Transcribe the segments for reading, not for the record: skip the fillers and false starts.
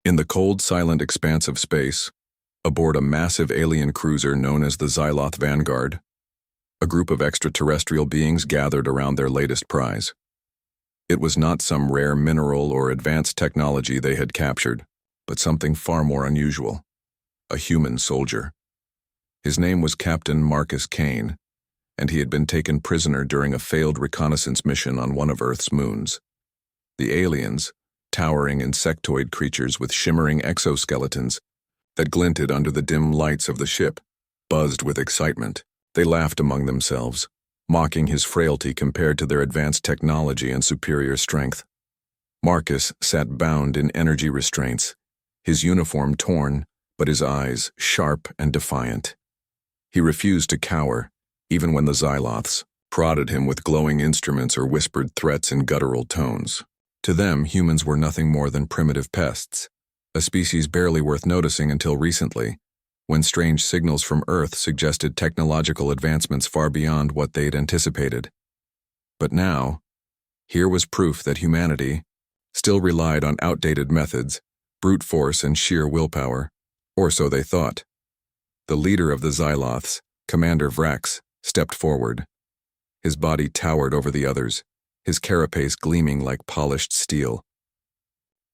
In the cold, silent expanse of space, aboard a massive alien cruiser known as the Xyloth Vanguard, a group of extraterrestrial beings gathered around their latest prize. It was not some rare mineral or advanced technology they had captured, but something far more unusual: a human soldier. His name was Captain Marcus Kane, and he had been taken prisoner during a failed reconnaissance mission on one of Earth's moons. The aliens, towering insectoid creatures with shimmering exoskeletons that glinted under the dim lights of the ship, buzzed with excitement. They laughed among themselves, mocking his frailty compared to their advanced technology and superior strength. Marcus sat bound in energy restraints, his uniform torn, but his eyes sharp and defiant. He refused to cower, even when the Xyloths prodded him with glowing instruments or whispered threats in guttural tones. To them, humans were nothing more than primitive pests, a species barely worth noticing until recently, when strange signals from Earth suggested technological advancements far beyond what they'd anticipated. But now, here was proof that humanity still relied on outdated methods, brute force, and sheer willpower, or so they thought. The leader of the Xyloths, Commander Vrax, stepped forward. His body towered over the others, his carapace gleaming like polished steel.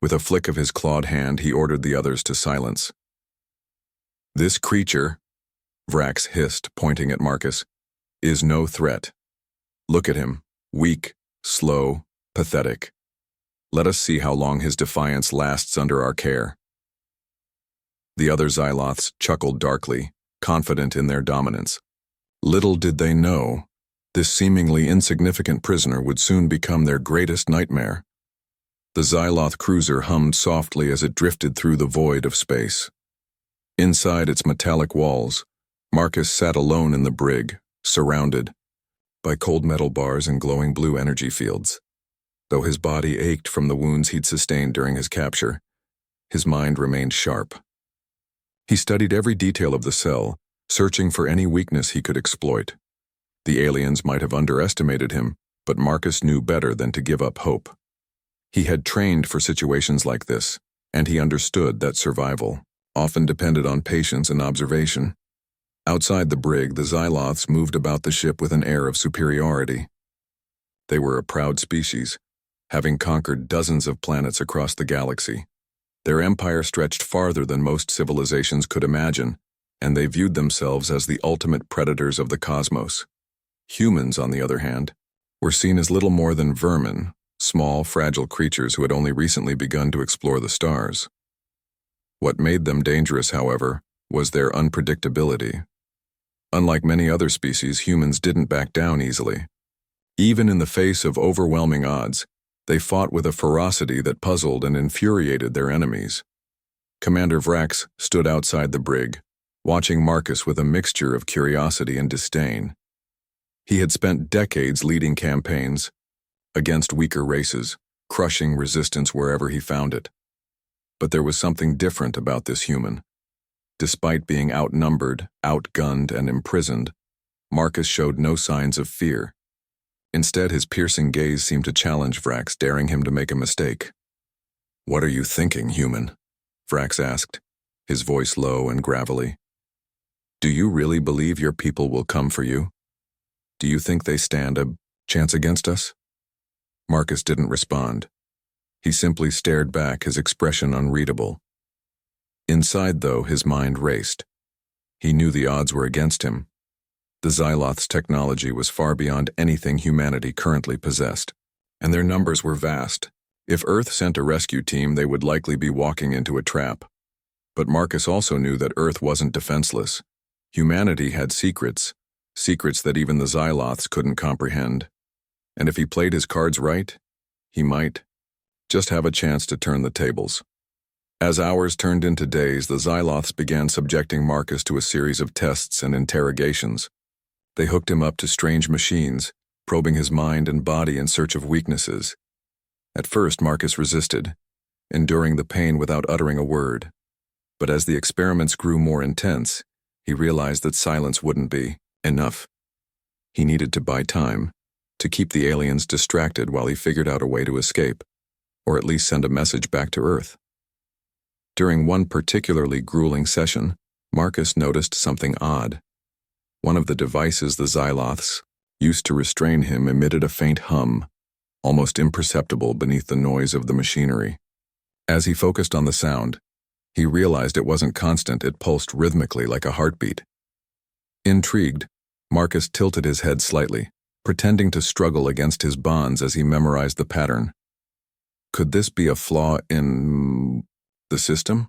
With a flick of his clawed hand, he ordered the others to silence. "This creature," Vrax hissed, pointing at Marcus, "is no threat. Look at him, weak, slow, pathetic. Let us see how long his defiance lasts under our care." The other Xyloths chuckled darkly, confident in their dominance. Little did they know, this seemingly insignificant prisoner would soon become their greatest nightmare. The Xyloth cruiser hummed softly as it drifted through the void of space. Inside its metallic walls, Marcus sat alone in the brig, surrounded by cold metal bars and glowing blue energy fields. Though his body ached from the wounds he'd sustained during his capture, his mind remained sharp. He studied every detail of the cell, searching for any weakness he could exploit. The aliens might have underestimated him, but Marcus knew better than to give up hope. He had trained for situations like this, and he understood that survival often depended on patience and observation. Outside the brig, the Xyloths moved about the ship with an air of superiority. They were a proud species, having conquered dozens of planets across the galaxy. Their empire stretched farther than most civilizations could imagine, and they viewed themselves as the ultimate predators of the cosmos. Humans, on the other hand, were seen as little more than vermin, small, fragile creatures who had only recently begun to explore the stars. What made them dangerous, however, was their unpredictability. Unlike many other species, humans didn't back down easily. Even in the face of overwhelming odds, they fought with a ferocity that puzzled and infuriated their enemies. Commander Vrax stood outside the brig, watching Marcus with a mixture of curiosity and disdain. He had spent decades leading campaigns against weaker races, crushing resistance wherever he found it. But there was something different about this human. Despite being outnumbered, outgunned, and imprisoned, Marcus showed no signs of fear. Instead, his piercing gaze seemed to challenge Vrax, daring him to make a mistake. "What are you thinking, human?" Vrax asked, his voice low and gravelly. "Do you really believe your people will come for you? Do you think they stand a chance against us?" Marcus didn't respond. He simply stared back, his expression unreadable. Inside, though, his mind raced. He knew the odds were against him. The Xyloth's technology was far beyond anything humanity currently possessed, and their numbers were vast. If Earth sent a rescue team, they would likely be walking into a trap. But Marcus also knew that Earth wasn't defenseless. Humanity had secrets that even the Xyloths couldn't comprehend. And if he played his cards right, he might just have a chance to turn the tables. As hours turned into days, the Xyloths began subjecting Marcus to a series of tests and interrogations. They hooked him up to strange machines, probing his mind and body in search of weaknesses. At first, Marcus resisted, enduring the pain without uttering a word. But as the experiments grew more intense, he realized that silence wouldn't be enough. He needed to buy time, to keep the aliens distracted while he figured out a way to escape, or at least send a message back to Earth. During one particularly grueling session, Marcus noticed something odd. One of the devices the Xyloths used to restrain him emitted a faint hum, almost imperceptible beneath the noise of the machinery. As he focused on the sound, he realized it wasn't constant, it pulsed rhythmically like a heartbeat. Intrigued, Marcus tilted his head slightly, pretending to struggle against his bonds as he memorized the pattern. Could this be a flaw in the system?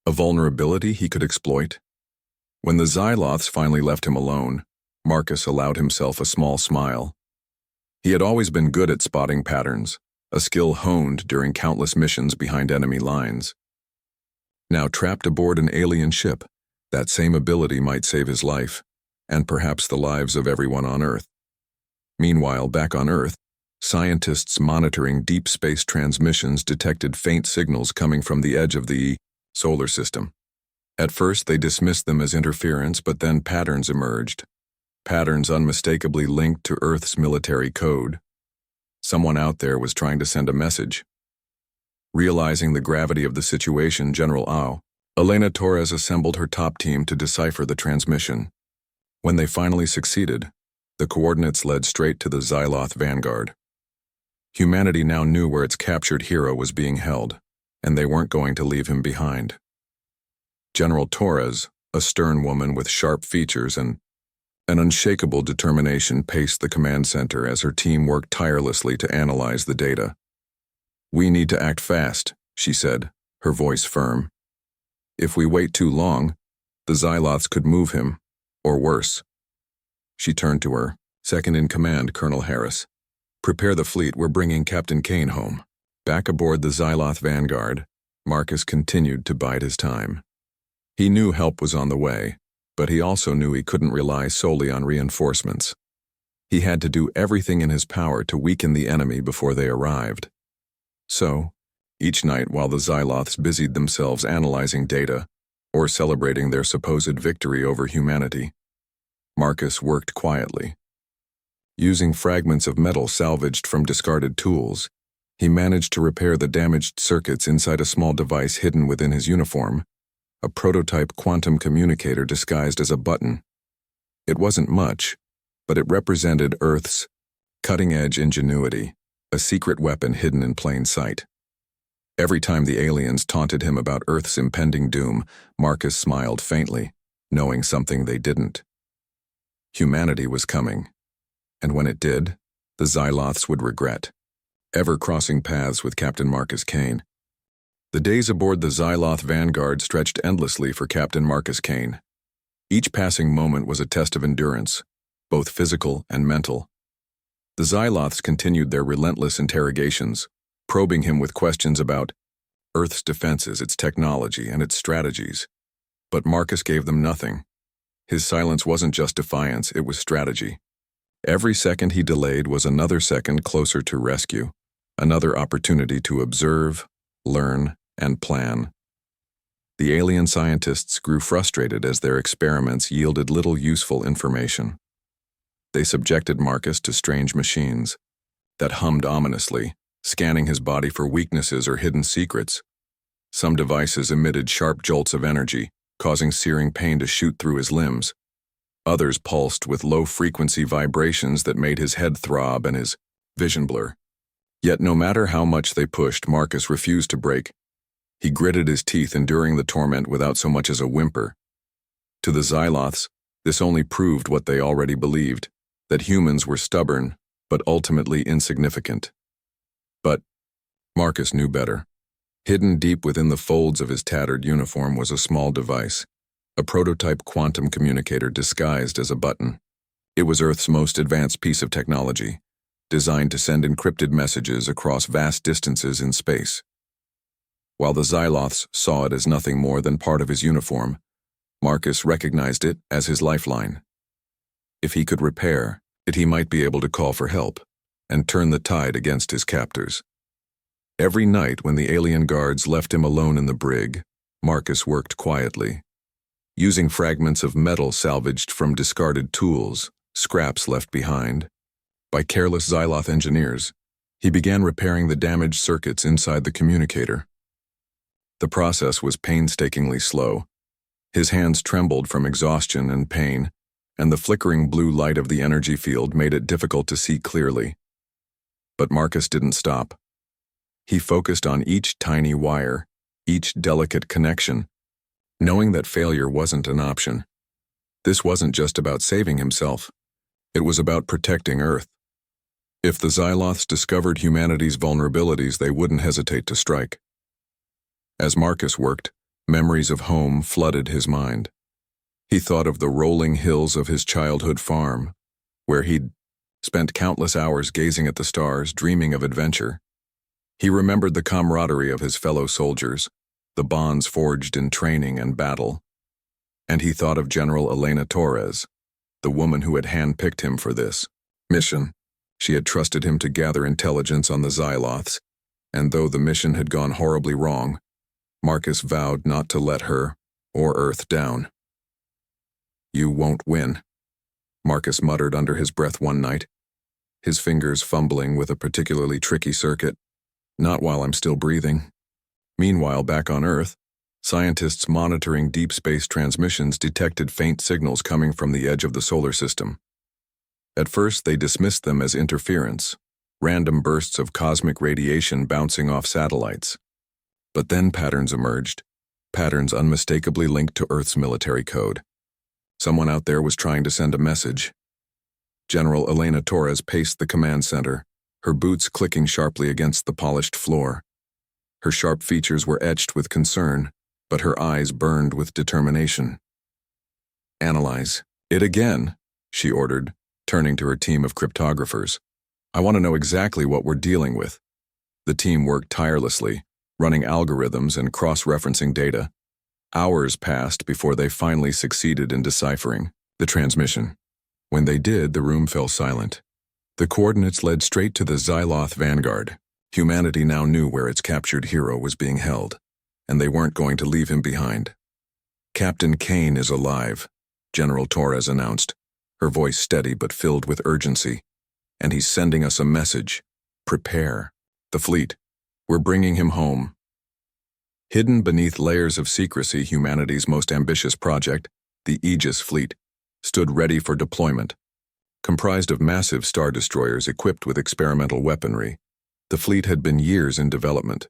A vulnerability he could exploit? When the Xyloths finally left him alone, Marcus allowed himself a small smile. He had always been good at spotting patterns, a skill honed during countless missions behind enemy lines. Now trapped aboard an alien ship, that same ability might save his life, and perhaps the lives of everyone on Earth. Meanwhile, back on Earth, scientists monitoring deep space transmissions detected faint signals coming from the edge of the solar system. At first, they dismissed them as interference, but then patterns emerged. Patterns unmistakably linked to Earth's military code. Someone out there was trying to send a message. Realizing the gravity of the situation, General Elena Torres assembled her top team to decipher the transmission. When they finally succeeded, the coordinates led straight to the Xyloth Vanguard. Humanity now knew where its captured hero was being held, and they weren't going to leave him behind. General Torres, a stern woman with sharp features and an unshakable determination, paced the command center as her team worked tirelessly to analyze the data. "We need to act fast," she said, her voice firm. "If we wait too long, the Xyloths could move him, or worse." She turned to her second-in-command, Colonel Harris. "Prepare the fleet, we're bringing Captain Kane home." Back aboard the Xyloth Vanguard, Marcus continued to bide his time. He knew help was on the way, but he also knew he couldn't rely solely on reinforcements. He had to do everything in his power to weaken the enemy before they arrived. So, each night while the Xyloths busied themselves analyzing data or celebrating their supposed victory over humanity, Marcus worked quietly. Using fragments of metal salvaged from discarded tools, he managed to repair the damaged circuits inside a small device hidden within his uniform, a prototype quantum communicator disguised as a button. It wasn't much, but it represented Earth's cutting-edge ingenuity, a secret weapon hidden in plain sight. Every time the aliens taunted him about Earth's impending doom, Marcus smiled faintly, knowing something they didn't. Humanity was coming, and when it did, the Xyloths would regret ever crossing paths with Captain Marcus Kane. The days aboard the Xyloth Vanguard stretched endlessly for Captain Marcus Kane. Each passing moment was a test of endurance, both physical and mental. The Xyloths continued their relentless interrogations, probing him with questions about Earth's defenses, its technology, and its strategies. But Marcus gave them nothing. His silence wasn't just defiance, it was strategy. Every second he delayed was another second closer to rescue, another opportunity to observe, learn, and plan. The alien scientists grew frustrated as their experiments yielded little useful information. They subjected Marcus to strange machines that hummed ominously, scanning his body for weaknesses or hidden secrets. Some devices emitted sharp jolts of energy, causing searing pain to shoot through his limbs. Others pulsed with low-frequency vibrations that made his head throb and his vision blur. Yet no matter how much they pushed, Marcus refused to break. He gritted his teeth, enduring the torment without so much as a whimper. To the Xyloths, this only proved what they already believed, that humans were stubborn, but ultimately insignificant. But Marcus knew better. Hidden deep within the folds of his tattered uniform was a small device, a prototype quantum communicator disguised as a button. It was Earth's most advanced piece of technology, designed to send encrypted messages across vast distances in space. While the Xyloths saw it as nothing more than part of his uniform, Marcus recognized it as his lifeline. If he could repair it, he might be able to call for help and turn the tide against his captors. Every night when the alien guards left him alone in the brig, Marcus worked quietly. Using fragments of metal salvaged from discarded tools, scraps left behind by careless Xyloth engineers, he began repairing the damaged circuits inside the communicator. The process was painstakingly slow. His hands trembled from exhaustion and pain, and the flickering blue light of the energy field made it difficult to see clearly. But Marcus didn't stop. He focused on each tiny wire, each delicate connection, knowing that failure wasn't an option. This wasn't just about saving himself. It was about protecting Earth. If the Xyloths discovered humanity's vulnerabilities, they wouldn't hesitate to strike. As Marcus worked, memories of home flooded his mind. He thought of the rolling hills of his childhood farm, where he'd spent countless hours gazing at the stars, dreaming of adventure. He remembered the camaraderie of his fellow soldiers, the bonds forged in training and battle. And he thought of General Elena Torres, the woman who had handpicked him for this mission. She had trusted him to gather intelligence on the Xyloths, and though the mission had gone horribly wrong, Marcus vowed not to let her or Earth down. "You won't win," Marcus muttered under his breath one night, his fingers fumbling with a particularly tricky circuit. "Not while I'm still breathing." Meanwhile, back on Earth, scientists monitoring deep space transmissions detected faint signals coming from the edge of the solar system. At first, they dismissed them as interference, random bursts of cosmic radiation bouncing off satellites. But then patterns emerged, patterns unmistakably linked to Earth's military code. Someone out there was trying to send a message. General Elena Torres paced the command center, her boots clicking sharply against the polished floor. Her sharp features were etched with concern, but her eyes burned with determination. "Analyze it again," she ordered, turning to her team of cryptographers. "I want to know exactly what we're dealing with." The team worked tirelessly, running algorithms and cross-referencing data. Hours passed before they finally succeeded in deciphering the transmission. When they did, the room fell silent. The coordinates led straight to the Xyloth Vanguard. Humanity now knew where its captured hero was being held, and they weren't going to leave him behind. "Captain Kane is alive," General Torres announced, her voice steady but filled with urgency. "And he's sending us a message. Prepare. The fleet. We're bringing him home." Hidden beneath layers of secrecy, humanity's most ambitious project, the Aegis fleet, stood ready for deployment. Comprised of massive star destroyers equipped with experimental weaponry, the fleet had been years in development.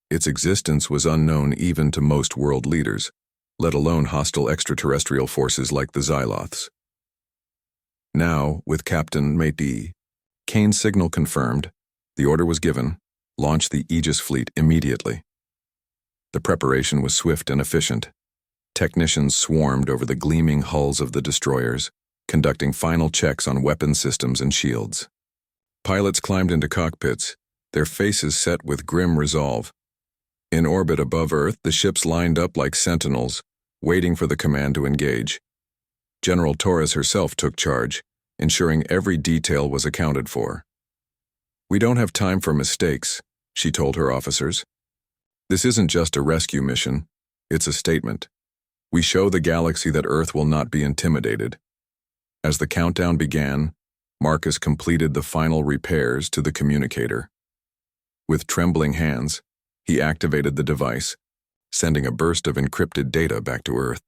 Its existence was unknown even to most world leaders, let alone hostile extraterrestrial forces like the Xyloths. Now, with Captain Mate Kane's signal confirmed, the order was given: launch the Aegis fleet immediately. The preparation was swift and efficient. Technicians swarmed over the gleaming hulls of the destroyers, conducting final checks on weapon systems and shields. Pilots climbed into cockpits, their faces set with grim resolve. In orbit above Earth, the ships lined up like sentinels, waiting for the command to engage. General Torres herself took charge, ensuring every detail was accounted for. "We don't have time for mistakes," she told her officers. "This isn't just a rescue mission, it's a statement. We show the galaxy that Earth will not be intimidated." As the countdown began, Marcus completed the final repairs to the communicator. With trembling hands, he activated the device, sending a burst of encrypted data back to Earth.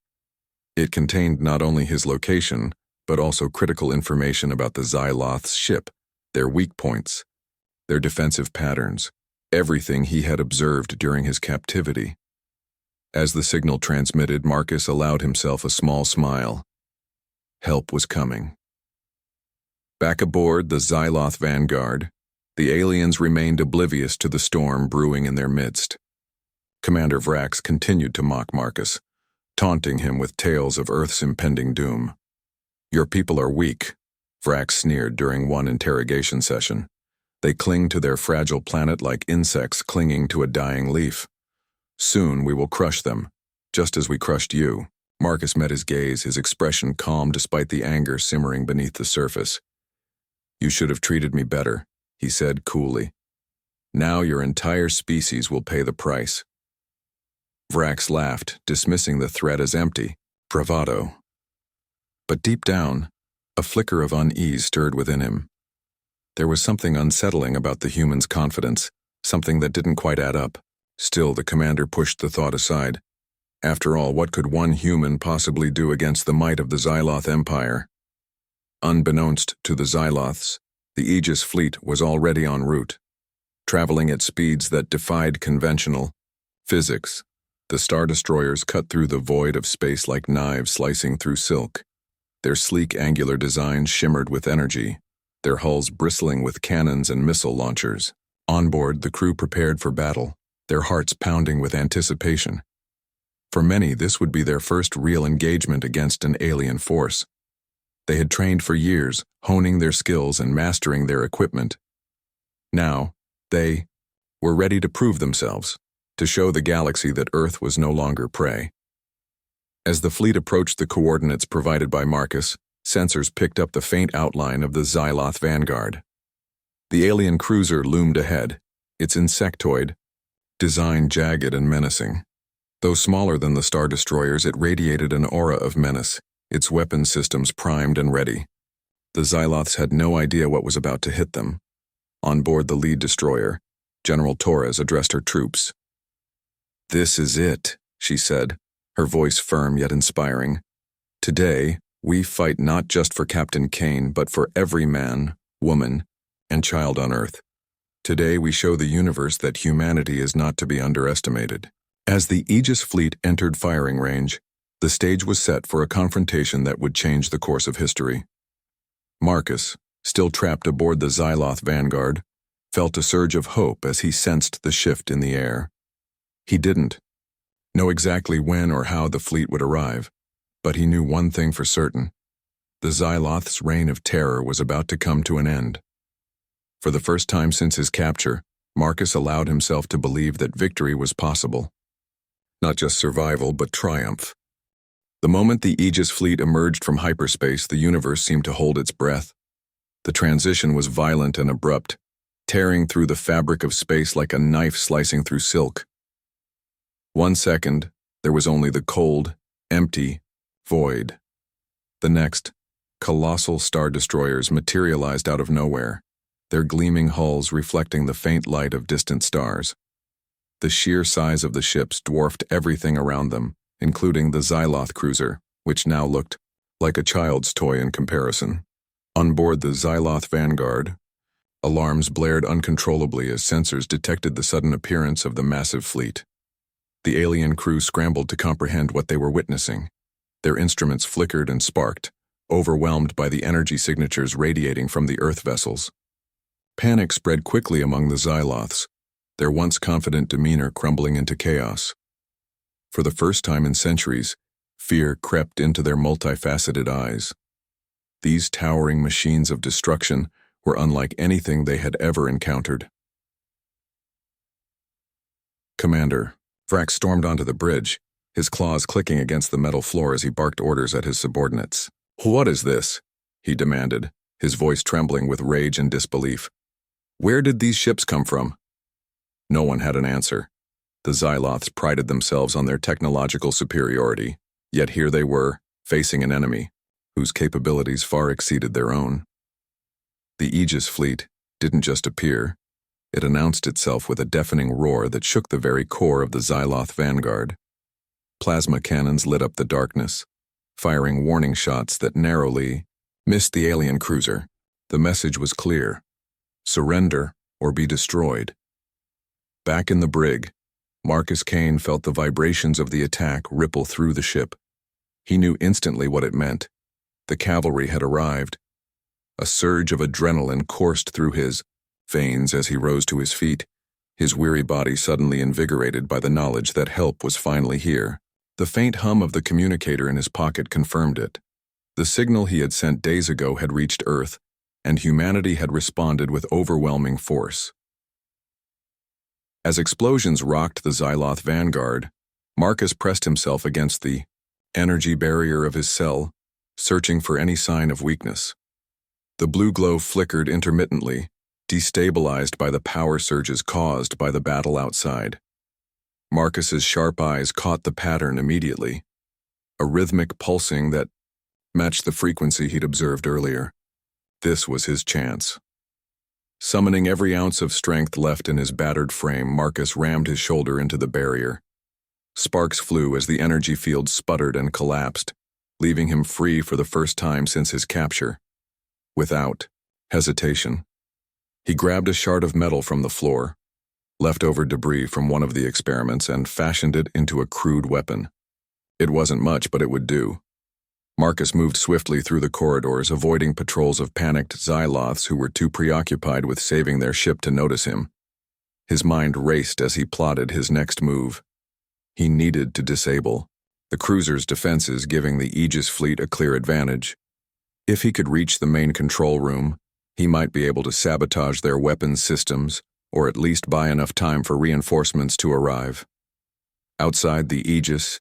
It contained not only his location, but also critical information about the Xyloth's ship, their weak points, their defensive patterns, everything he had observed during his captivity. As the signal transmitted, Marcus allowed himself a small smile. Help was coming. Back aboard the Xyloth Vanguard, the aliens remained oblivious to the storm brewing in their midst. Commander Vrax continued to mock Marcus, taunting him with tales of Earth's impending doom. "Your people are weak," Vrax sneered during one interrogation session. "They cling to their fragile planet like insects clinging to a dying leaf. Soon we will crush them, just as we crushed you." Marcus met his gaze, his expression calm despite the anger simmering beneath the surface. "You should have treated me better," he said coolly. "Now your entire species will pay the price." Vrax laughed, dismissing the threat as empty bravado. But deep down, a flicker of unease stirred within him. There was something unsettling about the human's confidence, something that didn't quite add up. Still, the commander pushed the thought aside. After all, what could one human possibly do against the might of the Xyloth Empire? Unbeknownst to the Xyloths, the Aegis fleet was already en route. Traveling at speeds that defied conventional physics, the Star Destroyers cut through the void of space like knives slicing through silk. Their sleek angular designs shimmered with energy, their hulls bristling with cannons and missile launchers. On board, the crew prepared for battle, their hearts pounding with anticipation. For many, this would be their first real engagement against an alien force. They had trained for years, honing their skills and mastering their equipment. Now, they were ready to prove themselves, to show the galaxy that Earth was no longer prey. As the fleet approached the coordinates provided by Marcus, sensors picked up the faint outline of the Xyloth Vanguard. The alien cruiser loomed ahead, its insectoid design jagged and menacing. Though smaller than the Star Destroyers, it radiated an aura of menace, its weapon systems primed and ready. The Xyloths had no idea what was about to hit them. On board the lead destroyer, General Torres addressed her troops. "This is it," she said, her voice firm yet inspiring. "Today, we fight not just for Captain Kane, but for every man, woman, and child on Earth. Today we show the universe that humanity is not to be underestimated." As the Aegis fleet entered firing range, the stage was set for a confrontation that would change the course of history. Marcus, still trapped aboard the Xyloth Vanguard, felt a surge of hope as he sensed the shift in the air. He didn't know exactly when or how the fleet would arrive, but he knew one thing for certain. The Xyloth's reign of terror was about to come to an end. For the first time since his capture, Marcus allowed himself to believe that victory was possible. Not just survival, but triumph. The moment the Aegis fleet emerged from hyperspace, the universe seemed to hold its breath. The transition was violent and abrupt, tearing through the fabric of space like a knife slicing through silk. 1 second, there was only the cold, empty void. The next, colossal Star Destroyers materialized out of nowhere, their gleaming hulls reflecting the faint light of distant stars. The sheer size of the ships dwarfed everything around them, including the Xyloth cruiser, which now looked like a child's toy in comparison. On board the Xyloth Vanguard, alarms blared uncontrollably as sensors detected the sudden appearance of the massive fleet. The alien crew scrambled to comprehend what they were witnessing. Their instruments flickered and sparked, overwhelmed by the energy signatures radiating from the Earth vessels. Panic spread quickly among the Xyloths, their once confident demeanor crumbling into chaos. For the first time in centuries, fear crept into their multifaceted eyes. These towering machines of destruction were unlike anything they had ever encountered. "Commander." Vrax stormed onto the bridge, his claws clicking against the metal floor as he barked orders at his subordinates. "What is this?" he demanded, his voice trembling with rage and disbelief. "Where did these ships come from?" No one had an answer. The Xyloths prided themselves on their technological superiority, yet here they were, facing an enemy whose capabilities far exceeded their own. The Aegis fleet didn't just appear. It announced itself with a deafening roar that shook the very core of the Xyloth Vanguard. Plasma cannons lit up the darkness, firing warning shots that narrowly missed the alien cruiser. The message was clear: surrender or be destroyed. Back in the brig, Marcus Kane felt the vibrations of the attack ripple through the ship. He knew instantly what it meant. The cavalry had arrived. A surge of adrenaline coursed through his veins as he rose to his feet, his weary body suddenly invigorated by the knowledge that help was finally here. The faint hum of the communicator in his pocket confirmed it. The signal he had sent days ago had reached Earth, and humanity had responded with overwhelming force. As explosions rocked the Xyloth Vanguard, Marcus pressed himself against the energy barrier of his cell, searching for any sign of weakness. The blue glow flickered intermittently, destabilized by the power surges caused by the battle outside. Marcus's sharp eyes caught the pattern immediately, a rhythmic pulsing that matched the frequency he'd observed earlier. This was his chance. Summoning every ounce of strength left in his battered frame, Marcus rammed his shoulder into the barrier. Sparks flew as the energy field sputtered and collapsed, leaving him free for the first time since his capture. Without hesitation, he grabbed a shard of metal from the floor, leftover debris from one of the experiments, and fashioned it into a crude weapon. It wasn't much, but it would do. Marcus moved swiftly through the corridors, avoiding patrols of panicked Xyloths who were too preoccupied with saving their ship to notice him. His mind raced as he plotted his next move. He needed to disable the cruiser's defenses, giving the Aegis fleet a clear advantage. If he could reach the main control room, he might be able to sabotage their weapons systems, or at least buy enough time for reinforcements to arrive. Outside the Aegis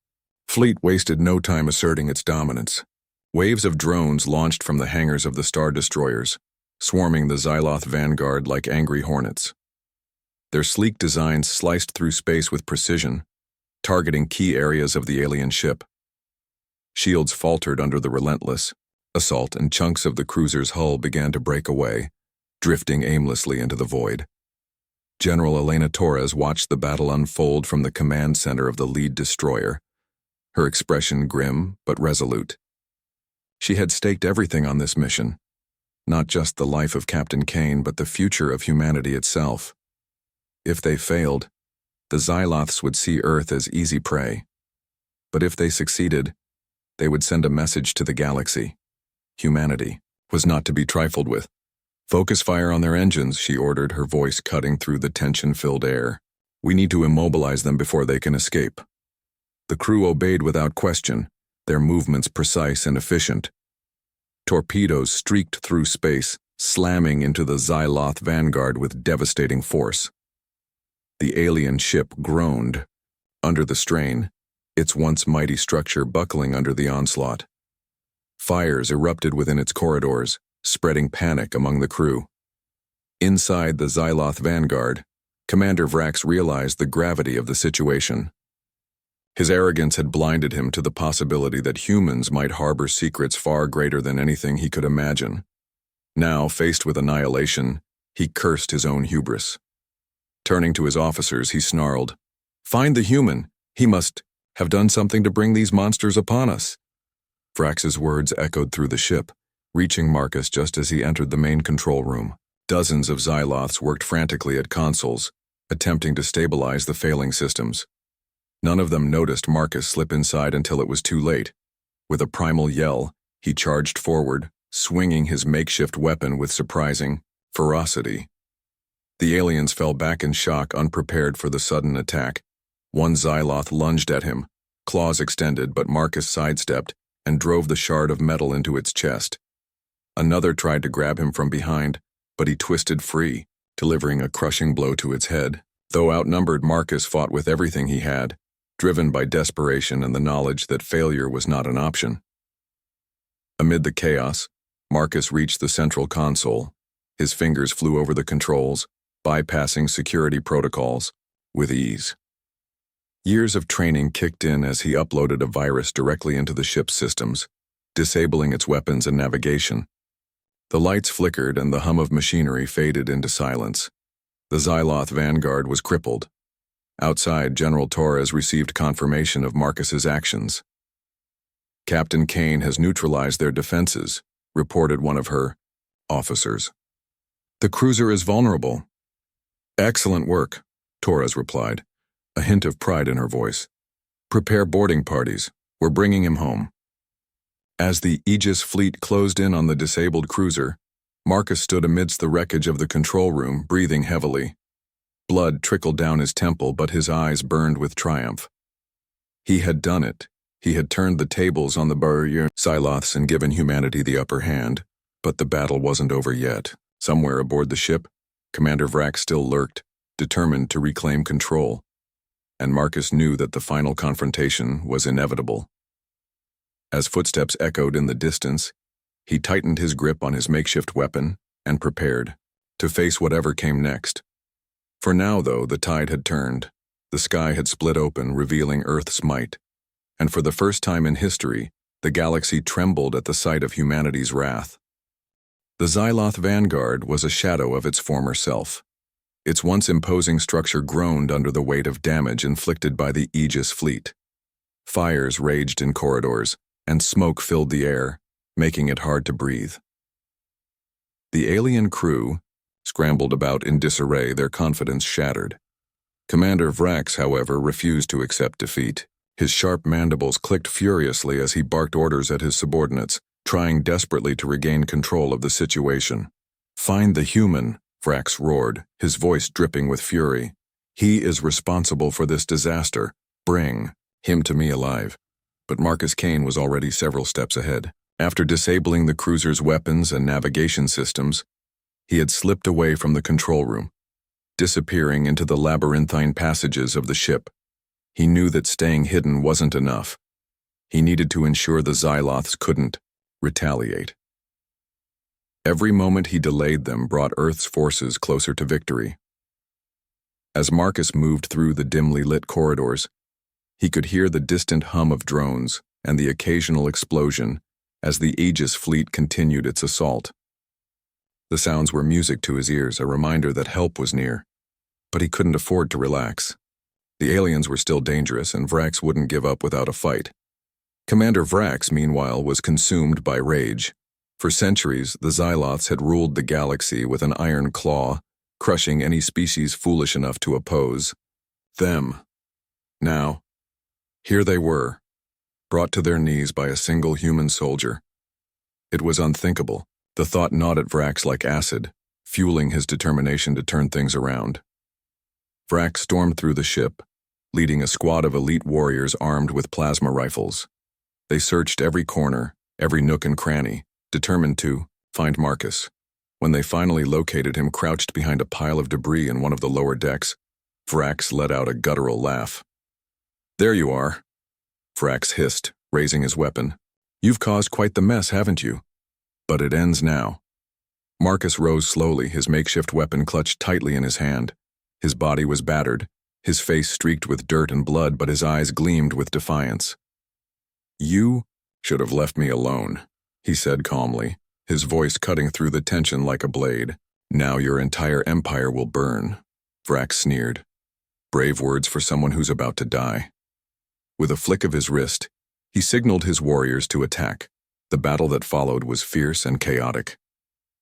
fleet wasted no time asserting its dominance. Waves of drones launched from the hangars of the Star Destroyers, swarming the Xyloth vanguard like angry hornets. Their sleek designs sliced through space with precision, targeting key areas of the alien ship. Shields faltered under the relentless assault, and chunks of the cruiser's hull began to break away, drifting aimlessly into the void. General Elena Torres watched the battle unfold from the command center of the lead destroyer, her expression grim but resolute. She had staked everything on this mission, not just the life of Captain Kane, but the future of humanity itself. If they failed, the Xyloths would see Earth as easy prey. But if they succeeded, they would send a message to the galaxy. Humanity was not to be trifled with. "Focus fire on their engines," she ordered, her voice cutting through the tension-filled air. "We need to immobilize them before they can escape." The crew obeyed without question, their movements precise and efficient. Torpedoes streaked through space, slamming into the Xyloth vanguard with devastating force. The alien ship groaned under the strain, its once mighty structure buckling under the onslaught. Fires erupted within its corridors, spreading panic among the crew. Inside the Xyloth vanguard, Commander Vrax realized the gravity of the situation. His arrogance had blinded him to the possibility that humans might harbor secrets far greater than anything he could imagine. Now, faced with annihilation, he cursed his own hubris. Turning to his officers, he snarled, "Find the human. He must have done something to bring these monsters upon us." Vrax's words echoed through the ship, reaching Marcus just as he entered the main control room. Dozens of Xyloths worked frantically at consoles, attempting to stabilize the failing systems. None of them noticed Marcus slip inside until it was too late. With a primal yell, he charged forward, swinging his makeshift weapon with surprising ferocity. The aliens fell back in shock, unprepared for the sudden attack. One Xyloth lunged at him, claws extended, but Marcus sidestepped and drove the shard of metal into its chest. Another tried to grab him from behind, but he twisted free, delivering a crushing blow to its head. Though outnumbered, Marcus fought with everything he had, driven by desperation and the knowledge that failure was not an option. Amid the chaos, Marcus reached the central console. His fingers flew over the controls, bypassing security protocols with ease. Years of training kicked in as he uploaded a virus directly into the ship's systems, disabling its weapons and navigation. The lights flickered and the hum of machinery faded into silence. The Xyloth vanguard was crippled. Outside, General Torres received confirmation of Marcus's actions. "Captain Kane has neutralized their defenses," reported one of her officers. "The cruiser is vulnerable." "Excellent work," Torres replied, a hint of pride in her voice. "Prepare boarding parties. We're bringing him home." As the Aegis fleet closed in on the disabled cruiser, Marcus stood amidst the wreckage of the control room, breathing heavily. Blood trickled down his temple, but his eyes burned with triumph. He had done it. He had turned the tables on the barrier Xyloths and given humanity the upper hand. But the battle wasn't over yet. Somewhere aboard the ship, Commander Vrax still lurked, determined to reclaim control. And Marcus knew that the final confrontation was inevitable. As footsteps echoed in the distance, he tightened his grip on his makeshift weapon and prepared to face whatever came next. For now, though, the tide had turned. The sky had split open, revealing Earth's might. And for the first time in history, the galaxy trembled at the sight of humanity's wrath. The Xyloth Vanguard was a shadow of its former self. Its once imposing structure groaned under the weight of damage inflicted by the Aegis fleet. Fires raged in corridors, and smoke filled the air, making it hard to breathe. The alien crew scrambled about in disarray, their confidence shattered. Commander Vrax, however, refused to accept defeat. His sharp mandibles clicked furiously as he barked orders at his subordinates, trying desperately to regain control of the situation. "Find the human," Vrax roared, his voice dripping with fury. "He is responsible for this disaster. Bring him to me alive." But Marcus Kane was already several steps ahead. After disabling the cruiser's weapons and navigation systems, he had slipped away from the control room, disappearing into the labyrinthine passages of the ship. He knew that staying hidden wasn't enough. He needed to ensure the Xyloths couldn't retaliate. Every moment he delayed them brought Earth's forces closer to victory. As Marcus moved through the dimly lit corridors, he could hear the distant hum of drones and the occasional explosion as the Aegis fleet continued its assault. The sounds were music to his ears, a reminder that help was near. But he couldn't afford to relax. The aliens were still dangerous, and Vrax wouldn't give up without a fight. Commander Vrax, meanwhile, was consumed by rage. For centuries, the Xyloths had ruled the galaxy with an iron claw, crushing any species foolish enough to oppose them. Now, here they were, brought to their knees by a single human soldier. It was unthinkable. The thought gnawed at Vrax like acid, fueling his determination to turn things around. Vrax stormed through the ship, leading a squad of elite warriors armed with plasma rifles. They searched every corner, every nook and cranny, determined to find Marcus. When they finally located him crouched behind a pile of debris in one of the lower decks, Vrax let out a guttural laugh. "There you are," Vrax hissed, raising his weapon. "You've caused quite the mess, haven't you? But it ends now." Marcus rose slowly, his makeshift weapon clutched tightly in his hand. His body was battered, his face streaked with dirt and blood, but his eyes gleamed with defiance. "You should have left me alone," he said calmly, his voice cutting through the tension like a blade. "Now your entire empire will burn," Vrax sneered. Brave words for someone who's about to die. With a flick of his wrist, he signaled his warriors to attack. The battle that followed was fierce and chaotic.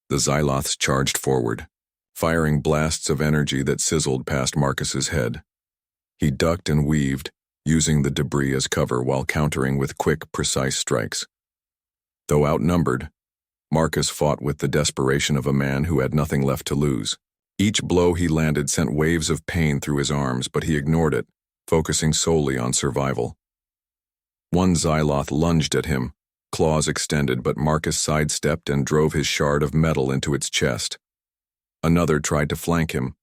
The Xyloths charged forward, firing blasts of energy that sizzled past Marcus's head. He ducked and weaved, using the debris as cover while countering with quick, precise strikes. Though outnumbered, Marcus fought with the desperation of a man who had nothing left to lose. Each blow he landed sent waves of pain through his arms, but he ignored it, focusing solely on survival. One Xyloth lunged at him, claws extended, but Marcus sidestepped and drove his shard of metal into its chest. Another tried to flank him,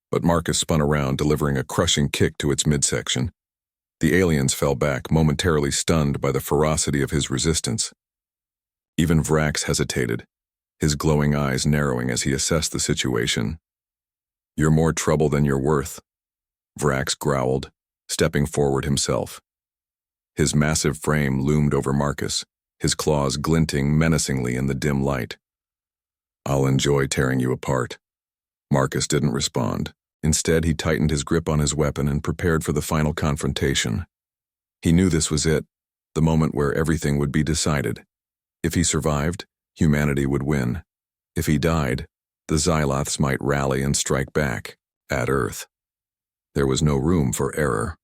but Marcus spun around, delivering a crushing kick to its midsection. The aliens fell back, momentarily stunned by the ferocity of his resistance. Even Vrax hesitated, his glowing eyes narrowing as he assessed the situation. "You're more trouble than you're worth," Vrax growled, stepping forward himself. His massive frame loomed over Marcus, his claws glinting menacingly in the dim light. "I'll enjoy tearing you apart." Marcus didn't respond. Instead, he tightened his grip on his weapon and prepared for the final confrontation. He knew this was it, the moment where everything would be decided. If he survived, humanity would win. If he died, the Xyloths might rally and strike back, at Earth. There was no room for error.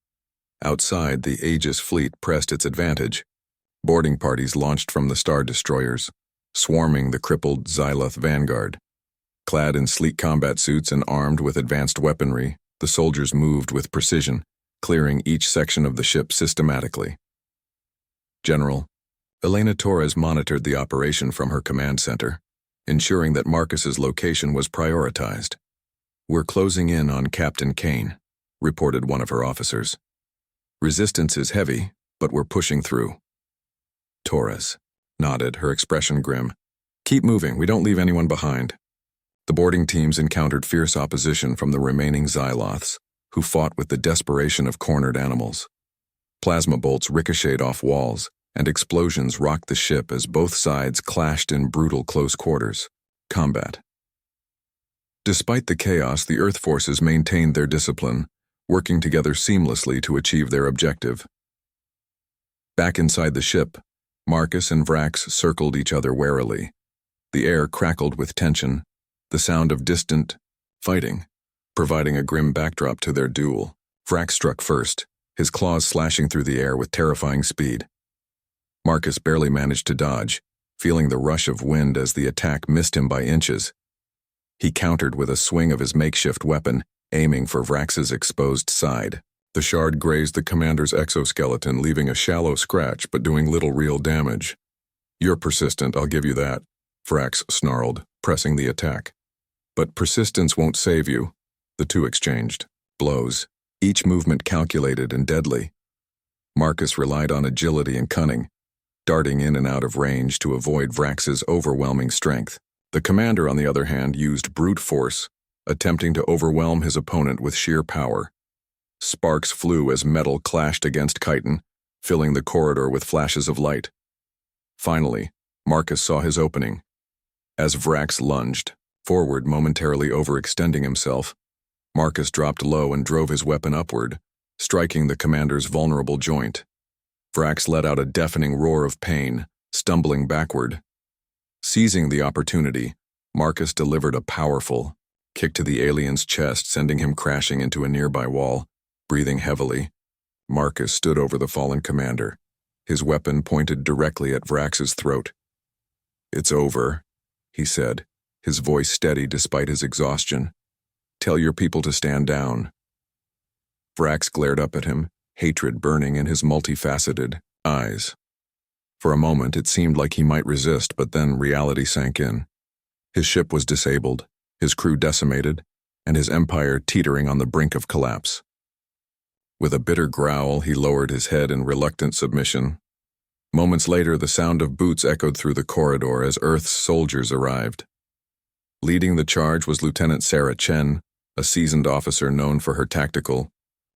Outside, the Aegis fleet pressed its advantage. Boarding parties launched from the Star Destroyers, swarming the crippled Xyloth Vanguard. Clad in sleek combat suits and armed with advanced weaponry, the soldiers moved with precision, clearing each section of the ship systematically. General Elena Torres monitored the operation from her command center, ensuring that Marcus's location was prioritized. "We're closing in on Captain Kane," reported one of her officers. "Resistance is heavy, but we're pushing through." Torres nodded, her expression grim. "Keep moving, we don't leave anyone behind." The boarding teams encountered fierce opposition from the remaining Xyloths, who fought with the desperation of cornered animals. Plasma bolts ricocheted off walls, and explosions rocked the ship as both sides clashed in brutal close quarters. Combat. Despite the chaos, the Earth forces maintained their discipline, working together seamlessly to achieve their objective. Back inside the ship, Marcus and Vrax circled each other warily. The air crackled with tension, the sound of distant fighting, providing a grim backdrop to their duel. Vrax struck first, his claws slashing through the air with terrifying speed. Marcus barely managed to dodge, feeling the rush of wind as the attack missed him by inches. He countered with a swing of his makeshift weapon, aiming for Vrax's exposed side. The shard grazed the commander's exoskeleton, leaving a shallow scratch but doing little real damage. "You're persistent, I'll give you that," Vrax snarled, pressing the attack. "But persistence won't save you." The two exchanged blows, each movement calculated and deadly. Marcus relied on agility and cunning, darting in and out of range to avoid Vrax's overwhelming strength. The commander, on the other hand, used brute force, attempting to overwhelm his opponent with sheer power. Sparks flew as metal clashed against chitin, filling the corridor with flashes of light. Finally, Marcus saw his opening. As Vrax lunged forward, momentarily overextending himself, Marcus dropped low and drove his weapon upward, striking the commander's vulnerable joint. Vrax let out a deafening roar of pain, stumbling backward. Seizing the opportunity, Marcus delivered a powerful kick to the alien's chest, sending him crashing into a nearby wall. Breathing heavily, Marcus stood over the fallen commander, his weapon pointed directly at Vrax's throat. "It's over," he said, his voice steady despite his exhaustion. "Tell your people to stand down." Vrax glared up at him, hatred burning in his multifaceted eyes. For a moment, it seemed like he might resist, but then reality sank in. His ship was disabled, his crew decimated, and his empire teetering on the brink of collapse. With a bitter growl, he lowered his head in reluctant submission. Moments later, the sound of boots echoed through the corridor as Earth's soldiers arrived. Leading the charge was Lieutenant Sarah Chen, a seasoned officer known for her tactical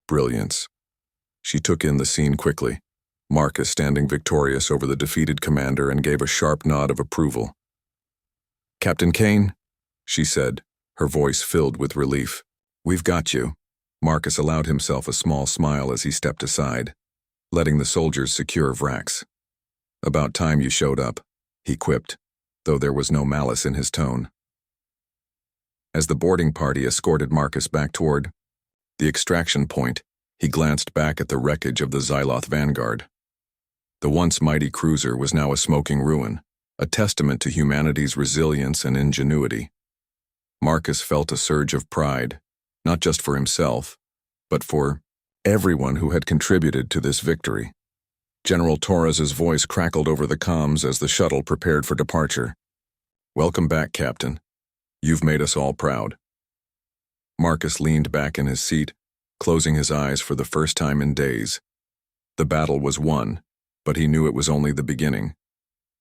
brilliance. She took in the scene quickly, Marcus standing victorious over the defeated commander, and gave a sharp nod of approval. "Captain Kane," she said, her voice filled with relief. "We've got you." Marcus allowed himself a small smile as he stepped aside, letting the soldiers secure Vrax. "About time you showed up," he quipped, though there was no malice in his tone. As the boarding party escorted Marcus back toward the extraction point, he glanced back at the wreckage of the Xyloth Vanguard. The once mighty cruiser was now a smoking ruin, a testament to humanity's resilience and ingenuity. Marcus felt a surge of pride, not just for himself, but for everyone who had contributed to this victory. General Torres's voice crackled over the comms as the shuttle prepared for departure. "Welcome back, Captain. You've made us all proud." Marcus leaned back in his seat, closing his eyes for the first time in days. The battle was won, but he knew it was only the beginning.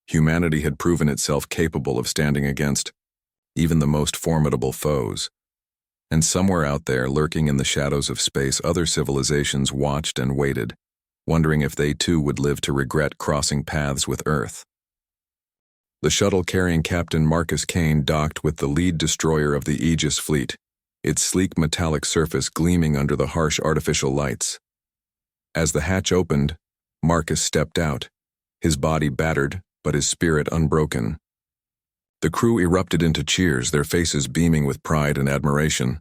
Humanity had proven itself capable of standing against even the most formidable foes. And somewhere out there, lurking in the shadows of space, other civilizations watched and waited, wondering if they too would live to regret crossing paths with Earth. The shuttle carrying Captain Marcus Kane docked with the lead destroyer of the Aegis fleet, its sleek metallic surface gleaming under the harsh artificial lights. As the hatch opened, Marcus stepped out, his body battered but his spirit unbroken. The crew erupted into cheers, their faces beaming with pride and admiration.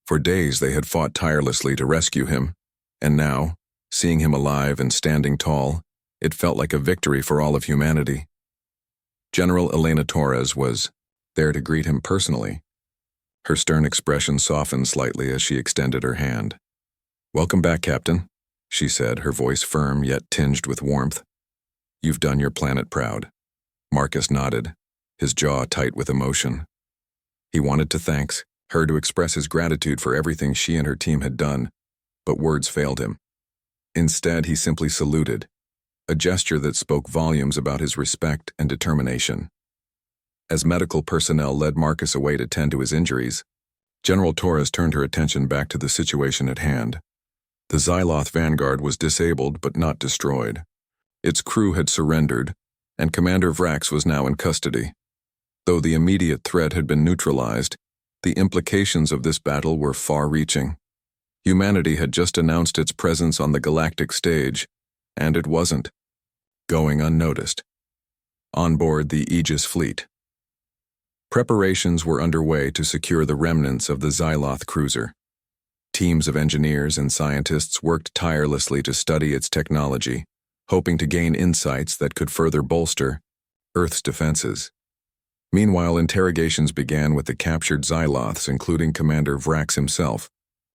For days they had fought tirelessly to rescue him, and now, seeing him alive and standing tall, it felt like a victory for all of humanity. General Elena Torres was there to greet him personally. Her stern expression softened slightly as she extended her hand. "Welcome back, Captain," she said, her voice firm yet tinged with warmth. "You've done your planet proud." Marcus nodded, his jaw tight with emotion. He wanted to thank her, to express his gratitude for everything she and her team had done, but words failed him. Instead, he simply saluted, a gesture that spoke volumes about his respect and determination. As medical personnel led Marcus away to tend to his injuries, General Torres turned her attention back to the situation at hand. The Xyloth Vanguard was disabled but not destroyed. Its crew had surrendered, and Commander Vrax was now in custody. Though the immediate threat had been neutralized, the implications of this battle were far-reaching. Humanity had just announced its presence on the galactic stage, and it wasn't going unnoticed. On board the Aegis fleet, preparations were underway to secure the remnants of the Xyloth cruiser. Teams of engineers and scientists worked tirelessly to study its technology, hoping to gain insights that could further bolster Earth's defenses. Meanwhile, interrogations began with the captured Xyloths, including Commander Vrax himself.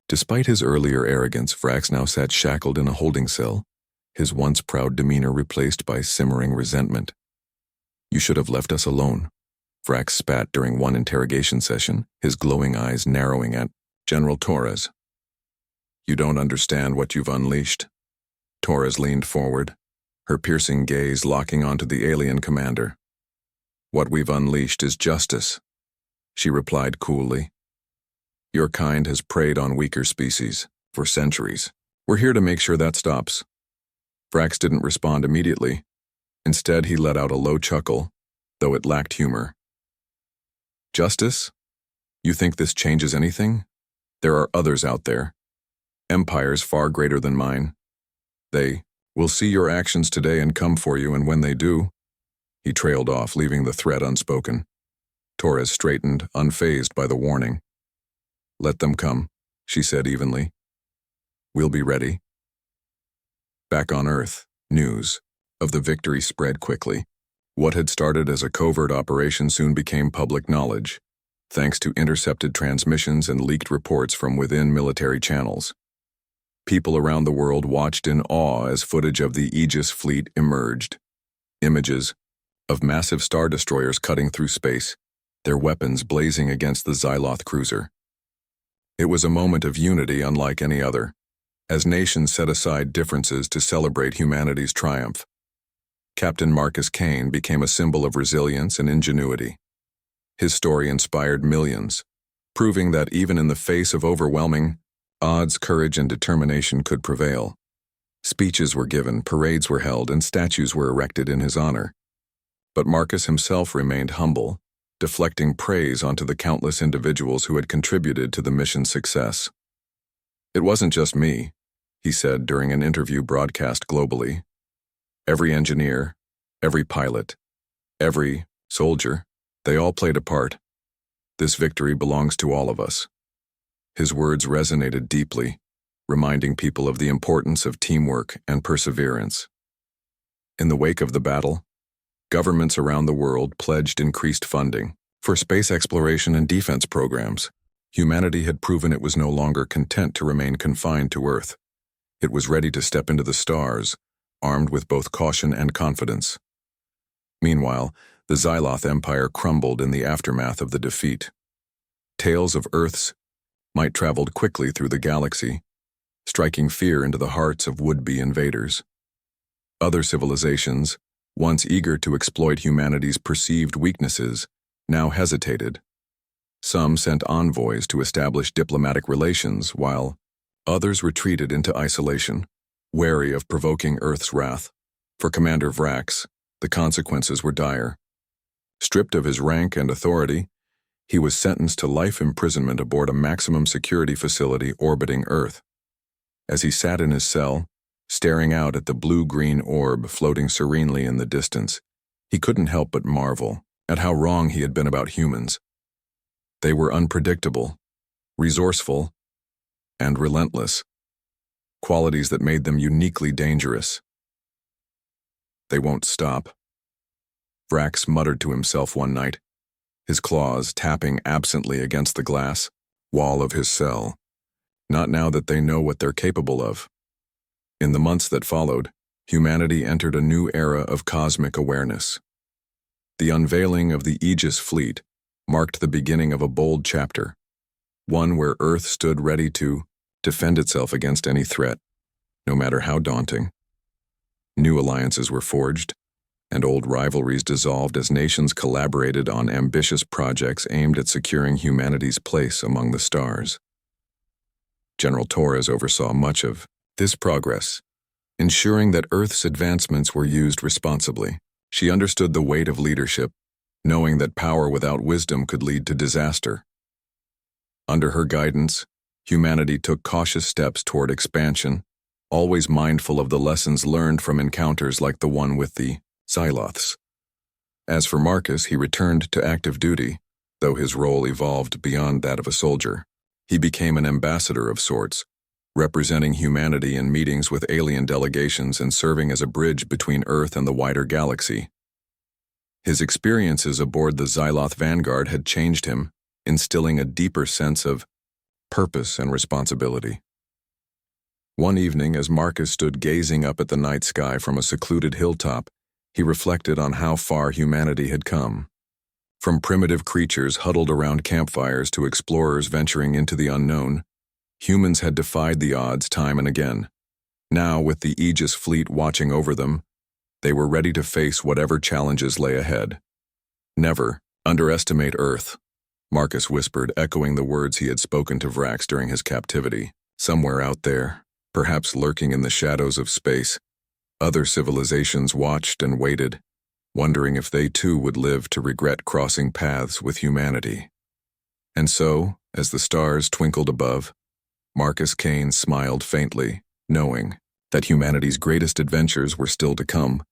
Despite his earlier arrogance, Vrax now sat shackled in a holding cell, his once proud demeanor replaced by simmering resentment. "You should have left us alone," Vrax spat during one interrogation session, his glowing eyes narrowing at General Torres. "You don't understand what you've unleashed." Torres leaned forward, her piercing gaze locking onto the alien commander. "What we've unleashed is justice," she replied coolly. "Your kind has preyed on weaker species for centuries. We're here to make sure that stops." Vrax didn't respond immediately. Instead, he let out a low chuckle, though it lacked humor. "Justice? You think this changes anything? There are others out there. Empires far greater than mine. They will see your actions today and come for you, and when they do..." He trailed off, leaving the threat unspoken. Torres straightened, unfazed by the warning. "Let them come," she said evenly. "We'll be ready." Back on Earth, news of the victory spread quickly. What had started as a covert operation soon became public knowledge, thanks to intercepted transmissions and leaked reports from within military channels. People around the world watched in awe as footage of the Aegis fleet emerged. Images of massive star destroyers cutting through space, their weapons blazing against the Xyloth cruiser. It was a moment of unity unlike any other, as nations set aside differences to celebrate humanity's triumph. Captain Marcus Kane became a symbol of resilience and ingenuity. His story inspired millions, proving that even in the face of overwhelming odds, courage and determination could prevail. Speeches were given, parades were held, and statues were erected in his honor. But Marcus himself remained humble, deflecting praise onto the countless individuals who had contributed to the mission's success. "It wasn't just me," he said during an interview broadcast globally. "Every engineer, every pilot, every soldier, they all played a part. This victory belongs to all of us." His words resonated deeply, reminding people of the importance of teamwork and perseverance. In the wake of the battle, governments around the world pledged increased funding for space exploration and defense programs. Humanity had proven it was no longer content to remain confined to Earth. It was ready to step into the stars, armed with both caution and confidence. Meanwhile, the Xyloth Empire crumbled in the aftermath of the defeat. Tales of Earth's might traveled quickly through the galaxy, striking fear into the hearts of would-be invaders. Other civilizations, once eager to exploit humanity's perceived weaknesses, now hesitated. Some sent envoys to establish diplomatic relations, while others retreated into isolation, wary of provoking Earth's wrath. For Commander Vrax, the consequences were dire. Stripped of his rank and authority, he was sentenced to life imprisonment aboard a maximum security facility orbiting Earth. As he sat in his cell, staring out at the blue-green orb floating serenely in the distance, he couldn't help but marvel at how wrong he had been about humans. They were unpredictable, resourceful, and relentless, qualities that made them uniquely dangerous. "They won't stop," Vrax muttered to himself one night, his claws tapping absently against the glass wall of his cell. "Not now that they know what they're capable of." In the months that followed, humanity entered a new era of cosmic awareness. The unveiling of the Aegis fleet marked the beginning of a bold chapter, one where Earth stood ready to defend itself against any threat, no matter how daunting. New alliances were forged, and old rivalries dissolved as nations collaborated on ambitious projects aimed at securing humanity's place among the stars. General Torres oversaw much of this progress, ensuring that Earth's advancements were used responsibly. She understood the weight of leadership knowing that power without wisdom could lead to disaster. Under her guidance, humanity took cautious steps toward expansion, always mindful of the lessons learned from encounters like the one with the Xyloths. As for Marcus, he returned to active duty, though his role evolved beyond that of a soldier. He became an ambassador of sorts, representing humanity in meetings with alien delegations and serving as a bridge between Earth and the wider galaxy. His experiences aboard the Xyloth Vanguard had changed him, instilling a deeper sense of purpose and responsibility. One evening, as Marcus stood gazing up at the night sky from a secluded hilltop, he reflected on how far humanity had come. From primitive creatures huddled around campfires to explorers venturing into the unknown, humans had defied the odds time and again. Now, with the Aegis fleet watching over them, they were ready to face whatever challenges lay ahead. "Never underestimate Earth," Marcus whispered, echoing the words he had spoken to Vrax during his captivity. Somewhere out there, perhaps lurking in the shadows of space, other civilizations watched and waited, wondering if they too would live to regret crossing paths with humanity. And so, as the stars twinkled above, Marcus Kane smiled faintly, knowing that humanity's greatest adventures were still to come.